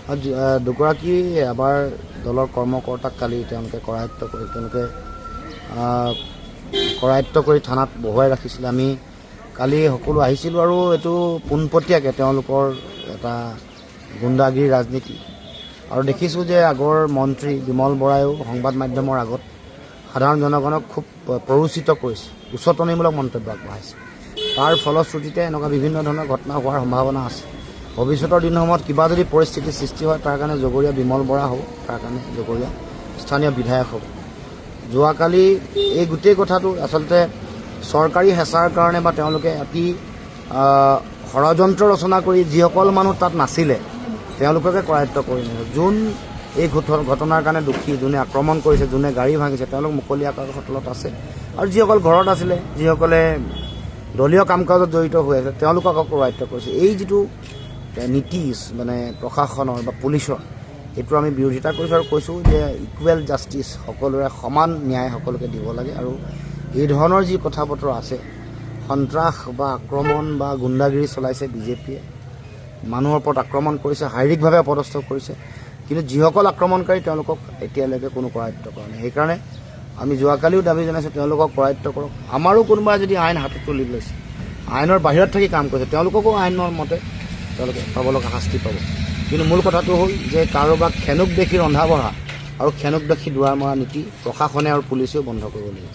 দুগৰাকী আমাৰ দলৰ কৰ্মকৰ্তাক কালি তেওঁলোকে কৰায়ত্ব কৰি থানাত বহুৱাই ৰাখিছিলে। আমি কালি সকলো আহিছিলোঁ আৰু এইটো পোনপটীয়াকৈ তেওঁলোকৰ এটা গুণ্ডাগিৰি ৰাজনীতি আৰু দেখিছোঁ যে আগৰ মন্ত্ৰী বিমল বৰাইও সংবাদ মাধ্যমৰ আগত সাধাৰণ জনগণক খুব প্ৰৰোচিত কৰিছে, উচতনিমূলক মন্তব্য আগবঢ়াইছে। তাৰ ফলশ্ৰুতিতে এনেকুৱা বিভিন্ন ধৰণৰ ঘটনা হোৱাৰ সম্ভাৱনা আছে। ভৱিষ্যতৰ দিনসমূহত কিবা যদি পৰিস্থিতিৰ সৃষ্টি হয় তাৰ কাৰণে জগৰীয়া বিমল বৰা হ'ব, তাৰ কাৰণে জগৰীয়া স্থানীয় বিধায়ক হ'ব। যোৱাকালি এই গোটেই কথাটো আচলতে চৰকাৰী হেঁচাৰ কাৰণে বা তেওঁলোকে অতি ষড়যন্ত্ৰ ৰচনা কৰি যিসকল মানুহ তাত নাছিলে তেওঁলোককে কৰায়ত্ব কৰি নিয়ে। যোন এই ঘটনাৰ কাৰণে দুখী, যোনে আক্ৰমণ কৰিছে, যোনে গাড়ী ভাঙিছে, তেওঁলোক মুকলি আকাশৰ তলত আছে। আৰু যিসকল ঘৰত আছিলে, যিসকলে দলীয় কাম কাজত জড়িত হৈ আছে, তেওঁলোকক আকৌ কৰায়ত্ব কৰিছে। এই যিটো নীতি মানে প্ৰশাসনৰ বা পুলিচৰ, এইটো আমি বিৰোধিতা কৰিছোঁ আৰু কৈছোঁ যে ইকুৱেল জাষ্টিছ, সকলোৰে সমান ন্যায় সকলোকে দিব লাগে। আৰু এই ধৰণৰ যি কথা বতৰা আছে, সন্ত্ৰাস বা আক্ৰমণ বা গুণ্ডাগিৰি চলাইছে বিজেপিয়ে, মানুহৰ ওপৰত আক্ৰমণ কৰিছে, শাৰীৰিকভাৱে অপদস্থ কৰিছে, কিন্তু যিসকল আক্ৰমণকাৰী তেওঁলোকক এতিয়ালৈকে কোনো কৰায়ত্ব কৰা নাই। সেইকাৰণে আমি যোৱাকালিও দাবী জনাইছোঁ তেওঁলোকক কৰায়ত্ব কৰক। আমাৰো কোনোবাই যদি আইন হাতত তুলি লৈছে, আইনৰ বাহিৰত থাকি কাম কৰিছে, তেওঁলোককো আইনৰ মতে তেওঁলোকে পাব লগা শাস্তি পাব। কিন্তু মূল কথাটো হ'ল যে কাৰোবাক খেনুক দেখি ৰন্ধা বঢ়া আৰু খেনুক দেখি দুৱাৰ মৰা নীতি প্ৰশাসনে আৰু পুলিচেও বন্ধ কৰিব লাগিব।